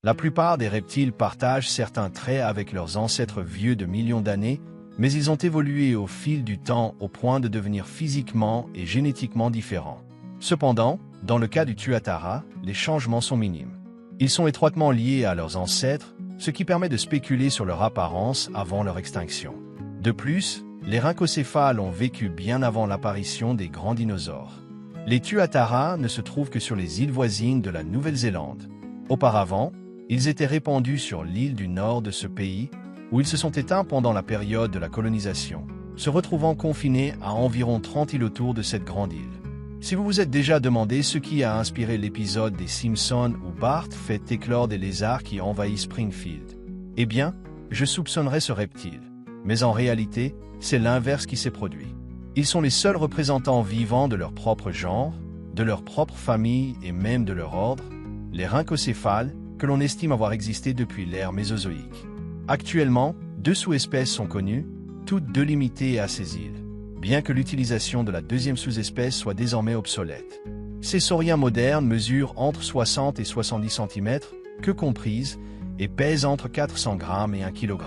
La plupart des reptiles partagent certains traits avec leurs ancêtres vieux de millions d'années, mais ils ont évolué au fil du temps au point de devenir physiquement et génétiquement différents. Cependant, dans le cas du tuatara, les changements sont minimes. Ils sont étroitement liés à leurs ancêtres, ce qui permet de spéculer sur leur apparence avant leur extinction. De plus, les rhincocéphales ont vécu bien avant l'apparition des grands dinosaures. Les tuataras ne se trouvent que sur les îles voisines de la Nouvelle-Zélande. Auparavant, ils étaient répandus sur l'île du nord de ce pays, où ils se sont éteints pendant la période de la colonisation, se retrouvant confinés à environ 30 îles autour de cette grande île. Si vous vous êtes déjà demandé ce qui a inspiré l'épisode des Simpsons où Bart fait éclore des lézards qui envahissent Springfield, eh bien, je soupçonnerais ce reptile. Mais en réalité, c'est l'inverse qui s'est produit. Ils sont les seuls représentants vivants de leur propre genre, de leur propre famille et même de leur ordre, les rhincocéphales, que l'on estime avoir existé depuis l'ère mésozoïque. Actuellement, 2 sous-espèces sont connues, toutes délimitées à ces îles, bien que l'utilisation de la deuxième sous-espèce soit désormais obsolète. Ces sauriens modernes mesurent entre 60 et 70 cm, queue comprise, et pèsent entre 400 g et 1 kg.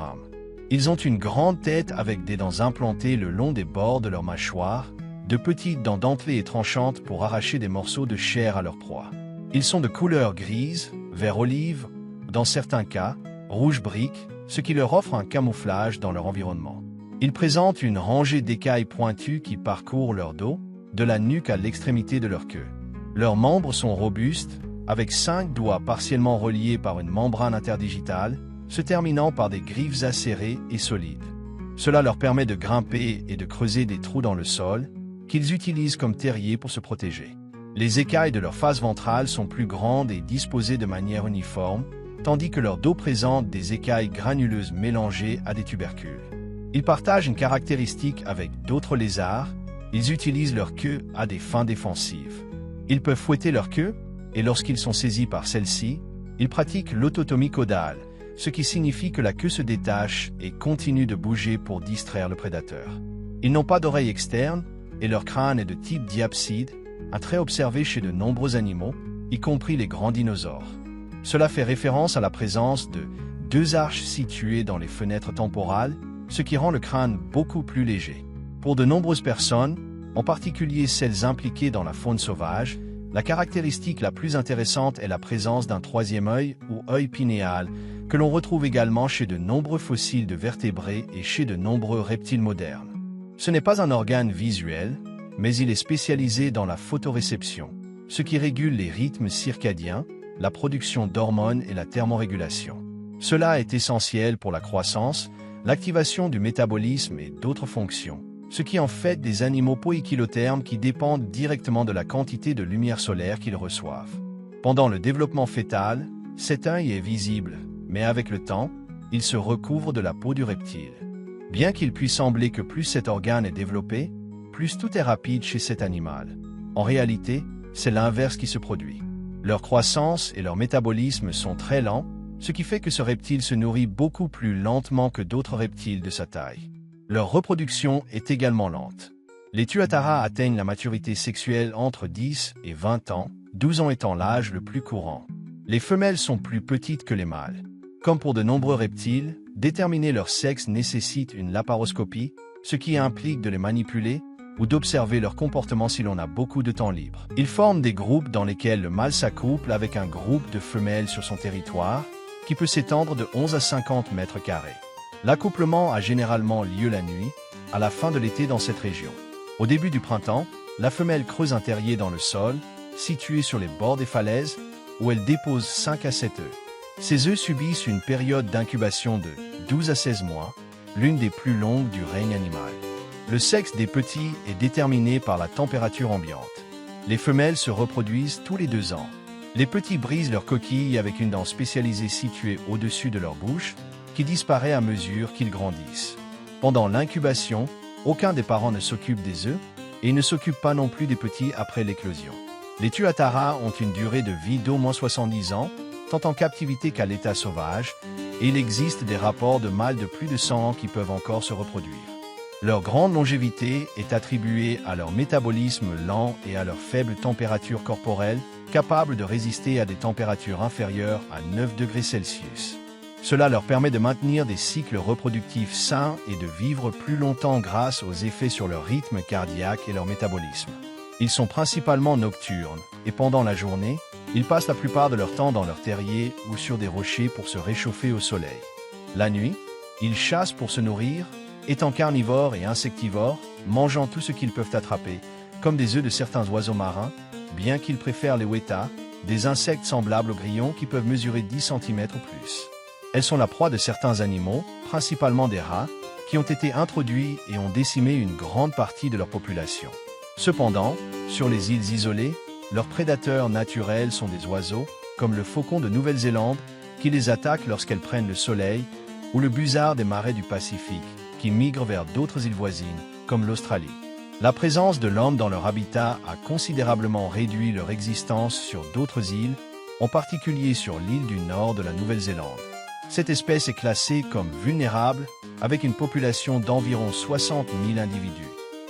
Ils ont une grande tête avec des dents implantées le long des bords de leur mâchoire, de petites dents dentelées et tranchantes pour arracher des morceaux de chair à leur proie. Ils sont de couleur grise, vert olive, dans certains cas, rouge brique, ce qui leur offre un camouflage dans leur environnement. Ils présentent une rangée d'écailles pointues qui parcourent leur dos, de la nuque à l'extrémité de leur queue. Leurs membres sont robustes, avec 5 doigts partiellement reliés par une membrane interdigitale, se terminant par des griffes acérées et solides. Cela leur permet de grimper et de creuser des trous dans le sol, qu'ils utilisent comme terrier pour se protéger. Les écailles de leur face ventrale sont plus grandes et disposées de manière uniforme, tandis que leur dos présente des écailles granuleuses mélangées à des tubercules. Ils partagent une caractéristique avec d'autres lézards, ils utilisent leur queue à des fins défensives. Ils peuvent fouetter leur queue, et lorsqu'ils sont saisis par celle-ci, ils pratiquent l'autotomie caudale, ce qui signifie que la queue se détache et continue de bouger pour distraire le prédateur. Ils n'ont pas d'oreilles externes, et leur crâne est de type diapside, un trait observé chez de nombreux animaux, y compris les grands dinosaures. Cela fait référence à la présence de 2 arches situées dans les fenêtres temporales, ce qui rend le crâne beaucoup plus léger. Pour de nombreuses personnes, en particulier celles impliquées dans la faune sauvage, la caractéristique la plus intéressante est la présence d'un 3e œil ou œil pinéal, que l'on retrouve également chez de nombreux fossiles de vertébrés et chez de nombreux reptiles modernes. Ce n'est pas un organe visuel, mais il est spécialisé dans la photoréception, ce qui régule les rythmes circadiens, la production d'hormones et la thermorégulation. Cela est essentiel pour la croissance, l'activation du métabolisme et d'autres fonctions, ce qui en fait des animaux poikilothermes qui dépendent directement de la quantité de lumière solaire qu'ils reçoivent. Pendant le développement fœtal, cet œil est visible, mais avec le temps, il se recouvre de la peau du reptile. Bien qu'il puisse sembler que plus cet organe est développé, plus tout est rapide chez cet animal. En réalité, c'est l'inverse qui se produit. Leur croissance et leur métabolisme sont très lents, ce qui fait que ce reptile se nourrit beaucoup plus lentement que d'autres reptiles de sa taille. Leur reproduction est également lente. Les tuataras atteignent la maturité sexuelle entre 10 et 20 ans, 12 ans étant l'âge le plus courant. Les femelles sont plus petites que les mâles. Comme pour de nombreux reptiles, déterminer leur sexe nécessite une laparoscopie, ce qui implique de les manipuler ou d'observer leur comportement si l'on a beaucoup de temps libre. Ils forment des groupes dans lesquels le mâle s'accouple avec un groupe de femelles sur son territoire, qui peut s'étendre de 11 à 50 mètres carrés. L'accouplement a généralement lieu la nuit, à la fin de l'été dans cette région. Au début du printemps, la femelle creuse un terrier dans le sol, situé sur les bords des falaises, où elle dépose 5 à 7 œufs. Ces œufs subissent une période d'incubation de 12 à 16 mois, l'une des plus longues du règne animal. Le sexe des petits est déterminé par la température ambiante. Les femelles se reproduisent tous les 2 ans. Les petits brisent leur coquille avec une dent spécialisée située au-dessus de leur bouche, qui disparaît à mesure qu'ils grandissent. Pendant l'incubation, aucun des parents ne s'occupe des œufs, et ne s'occupe pas non plus des petits après l'éclosion. Les tuataras ont une durée de vie d'au moins 70 ans, tant en captivité qu'à l'état sauvage, et il existe des rapports de mâles de plus de 100 ans qui peuvent encore se reproduire. Leur grande longévité est attribuée à leur métabolisme lent et à leur faible température corporelle, capables de résister à des températures inférieures à 9 degrés Celsius. Cela leur permet de maintenir des cycles reproductifs sains et de vivre plus longtemps grâce aux effets sur leur rythme cardiaque et leur métabolisme. Ils sont principalement nocturnes et pendant la journée, ils passent la plupart de leur temps dans leur terrier ou sur des rochers pour se réchauffer au soleil. La nuit, ils chassent pour se nourrir, étant carnivores et insectivores, mangeant tout ce qu'ils peuvent attraper, comme des œufs de certains oiseaux marins, bien qu'ils préfèrent les weta, des insectes semblables aux grillons qui peuvent mesurer 10 cm ou plus. Elles sont la proie de certains animaux, principalement des rats, qui ont été introduits et ont décimé une grande partie de leur population. Cependant, sur les îles isolées, leurs prédateurs naturels sont des oiseaux, comme le faucon de Nouvelle-Zélande, qui les attaquent lorsqu'elles prennent le soleil, ou le busard des marais du Pacifique, qui migrent vers d'autres îles voisines, comme l'Australie. La présence de l'homme dans leur habitat a considérablement réduit leur existence sur d'autres îles, en particulier sur l'île du nord de la Nouvelle-Zélande. Cette espèce est classée comme vulnérable, avec une population d'environ 60 000 individus.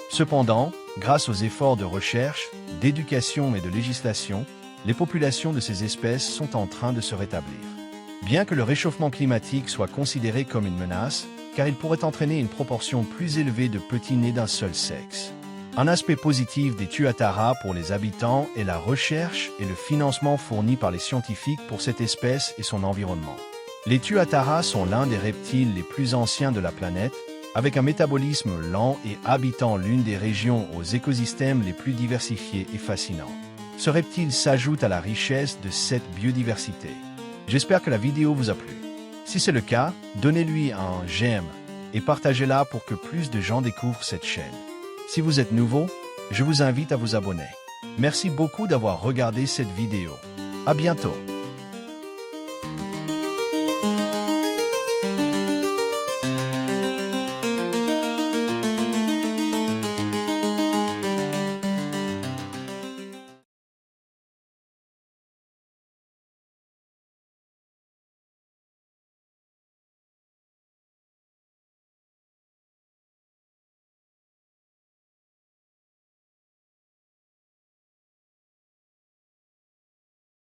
Cependant, grâce aux efforts de recherche, d'éducation et de législation, les populations de ces espèces sont en train de se rétablir. Bien que le réchauffement climatique soit considéré comme une menace, car il pourrait entraîner une proportion plus élevée de petits nés d'un seul sexe. Un aspect positif des tuatara pour les habitants est la recherche et le financement fourni par les scientifiques pour cette espèce et son environnement. Les tuatara sont l'un des reptiles les plus anciens de la planète, avec un métabolisme lent et habitant l'une des régions aux écosystèmes les plus diversifiés et fascinants. Ce reptile s'ajoute à la richesse de cette biodiversité. J'espère que la vidéo vous a plu. Si c'est le cas, donnez-lui un j'aime et partagez-la pour que plus de gens découvrent cette chaîne. Si vous êtes nouveau, je vous invite à vous abonner. Merci beaucoup d'avoir regardé cette vidéo. À bientôt.